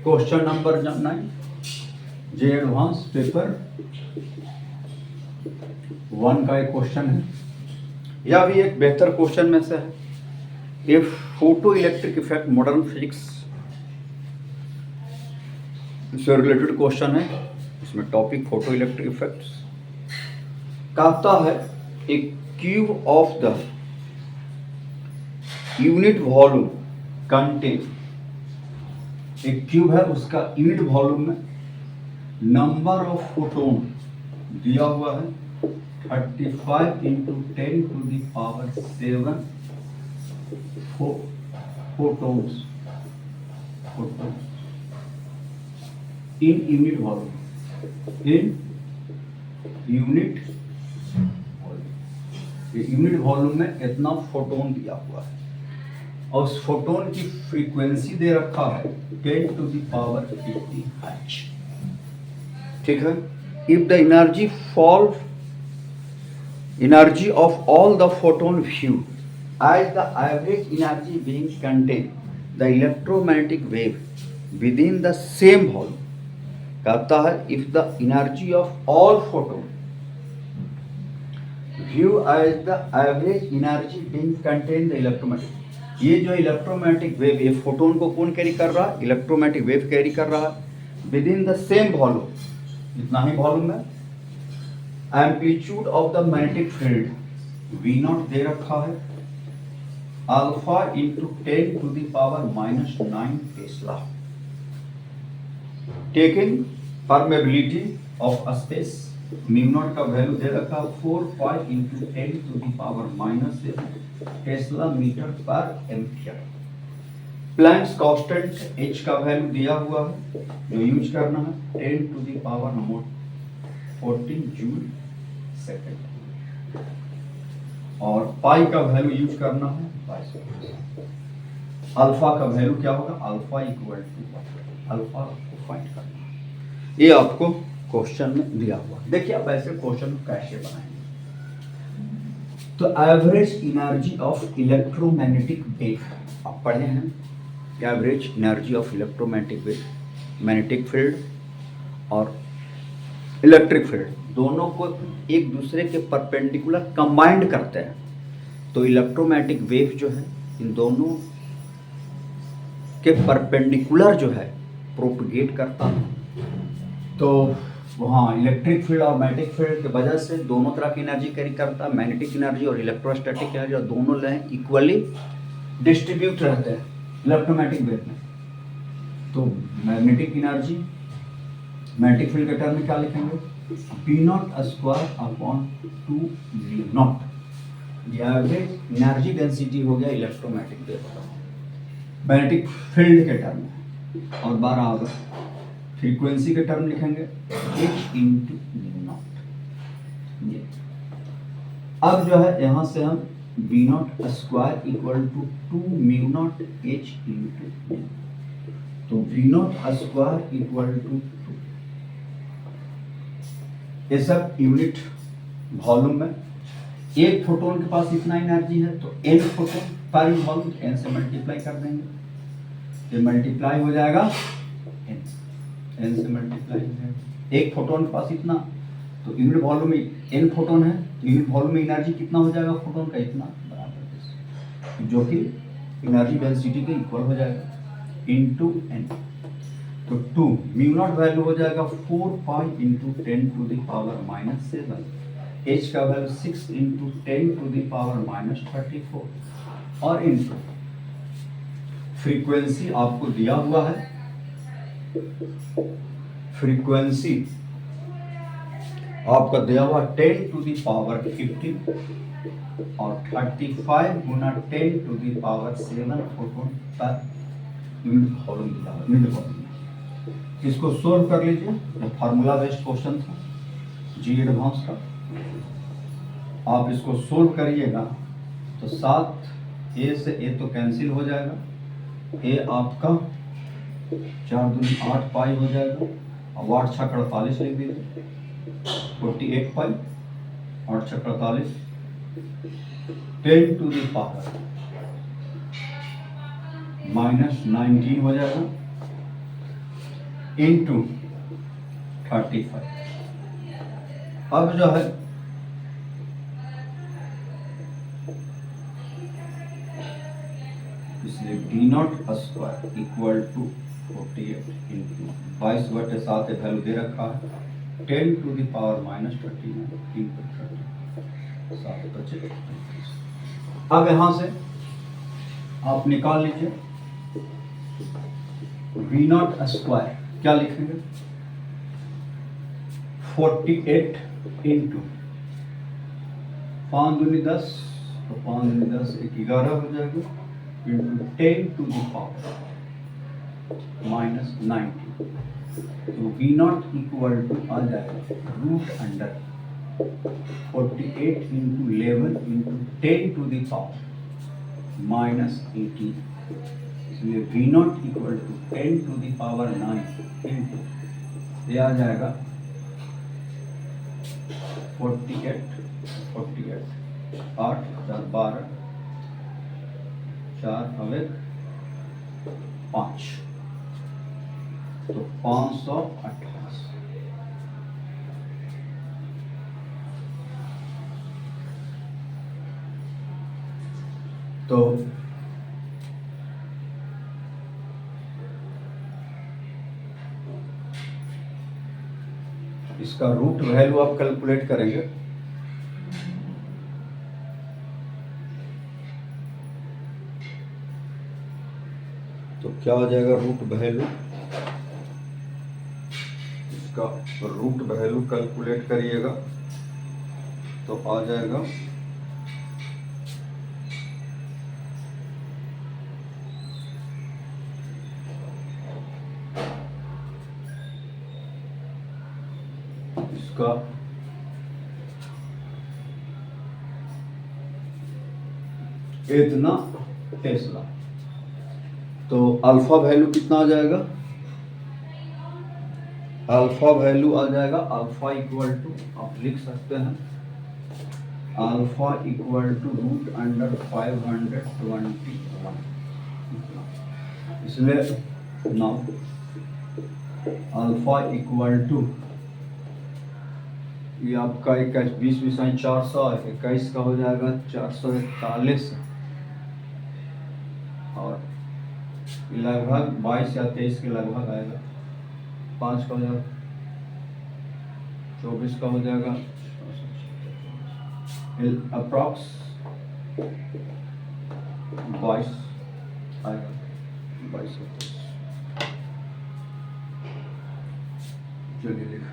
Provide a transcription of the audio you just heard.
Question number 9 जे advance paper 1 का एक question है, यह भी एक बेहतर क्वेश्चन में से है। ये photo electric effect modern physics से रिलेटेड क्वेश्चन है। इसमें टॉपिक फोटो इलेक्ट्रिक इफेक्ट्स कहता है एक cube of the unit volume content, एक क्यूब है उसका यूनिट वॉल्यूम में नंबर ऑफ फोटोन दिया हुआ है 35 into 10 to the power 7 photons in unit volume, unit volume में इतना फोटोन दिया हुआ है और उस फोटोन की फ्रीक्वेंसी दे रखा है 10 टू द पावर 50 हर्ट्ज। ठीक है। If the energy of all the photon viewed as the average energy being contained the electromagnetic wave within the same volume, कहता है if the energy of all photon view as the average energy being contained the electromagnetic, ये जो electromagnetic wave, ये photon को कौन carry कर रहा है? इलेक्ट्रोमैग्नेटिक वेव कैरी कर रहा है within the same volume, इतना ही वॉल्यूम है। Amplitude of the magnetic field V naught दे रखा है alpha into 10 to the power -9 tesla. Taking permeability of space mu naught का वैल्यू दे रखा 4 into 10 to the power -7 tesla metre per ampere. Planck's constant h का value दिया हुआ है जो यूज करना है 10 to the power 14 joule second, और पाई का वैल्यू यूज करना है 22। अल्फा का वैल्यू क्या होगा? अल्फा इक्वल टू अल्फा को फाइंड करना है। ये आपको क्वेश्चन में दिया हुआ। देखिए अब ऐसे क्वेश्चन कैसे बनाएंगे। तो average energy of electromagnetic wave आप पढ़े हैं, average energy of electromagnetic wave, magnetic field और इलेक्ट्रिक फील्ड दोनों को एक दूसरे के परपेंडिकुलर कंबाइंड करते हैं तो इलेक्ट्रोमैग्नेटिक वेव जो है इन दोनों के परपेंडिकुलर जो है प्रोपगेट करता है। तो वहाँ इलेक्ट्रिक फील्ड और मैग्नेटिक फील्ड की वजह से दोनों तरह की एनर्जी कैरी करता है। मैग्नेटिक एनर्जी और इलेक्ट्रोस्टैटिक एनर्जी और दोनों लाइन इक्वली डिस्ट्रीब्यूट रहते हैं इलेक्ट्रोमैग्नेटिक वेव में। तो मैग्नेटिक एनर्जी मैग्नेटिक फील्ड के टर्म में क्या लिखेंगे? P0 square upon 2 mu not. ये एवरेज एनर्जी डेंसिटी हो गया इलेक्ट्रोमैग्नेटिक वेव का मैग्नेटिक फील्ड के टर्म में, और 12 होगा फ्रीक्वेंसी के टर्म लिखेंगे h इंटू म्यू नॉट। ये अब जो है यहाँ से हम V0 square equal to 2 mu naught h into mu, तो V0 स्क्वायर इक्वल टू 2, ये सब यूनिट वॉल्यूम में। एक फोटोन के पास इतना एनर्जी है तो n फोटोन पर वॉल्यूम n से मल्टीप्लाई कर देंगे, ये मल्टीप्लाई हो जाएगा n से मल्टीप्लाई हो जाएगा। एक फोटोन के पास इतना, तो यूनिट वॉल्यूम में n फोटोन है तो यूनिट वॉल्यूम में एनर्जी कितना हो जाएगा फोटोन का? इतना बराबर, जो कि एनर्जी डेंसिटी के इक्वल हो जाएगा इनटू n। तो 2 म्यू नॉट वैल्यू हो जाएगा 4 pi into 10 to the power -7, h का value 6 into 10 to the power -34, और इंटू फ्रीक्वेंसी आपको दिया हुआ है, फ्रीक्वेंसी आपका दिया हुआ 10 टू द पावर 15 और 35 गुना 10 to the power 7 photon per unit volume दिया हुआ, यूनिट वॉल्यूम। इसको सोल्व कर लीजिए, ये फार्मूला बेस्ड क्वेश्चन था जी एडवांस का। आप इसको सोल्व करिएगा तो 7 a से a तो कैंसिल हो जाएगा, a आपका 4 दूनी 8 पाई हो जाएगा, और 8 छक 48 लिख दीजिए 48 पाई, 8 छक 48 10 टू द पावर -19 हो जाएगा। इंटू 35। अब जो है इसलिए we naught square equal to 48 into 22/7 value दे रखा है 10 टू द पावर -39 इंटू 30 7 25। अब यहां से आप निकाल लीजिए वी नॉट स्क्वायर क्या लिखेंगे 48 इंटू 5 दूनी 10 तो 5 दूनी 10 11 हो जाएगा इंटू 10 टू द पावर -90 तो वी नॉट इक्वल टू आ जाएगा root under 48 into 11 into 10 to the power -18 इसलिए we naught equal to 10 to the power 9 into ये आ जाएगा 48 8 4 12 4 अवे 5 तो 528। तो इसका रूट वैल्यू आप कैलकुलेट करेंगे तो क्या हो जाएगा रूट वैल्यू इसका रूट वैल्यू कैलकुलेट करिएगा तो आ जाएगा इसका इतना टेस्ला तो अल्फा वैल्यू कितना आ जाएगा अल्फा वैल्यू आ जाएगा अल्फा इक्वल टू आप लिख सकते हैं alpha equal to root under 521 इसलिए नाउ अल्फा इक्वल टू ये आपका 21 20 400 21 का हो जाएगा 441 और लगभग 22 या 23 के लगभग आएगा 5 का हो जाएगा 24 का हो जाएगा अप्रॉक्स 22 आएगा 22 चलिए लिख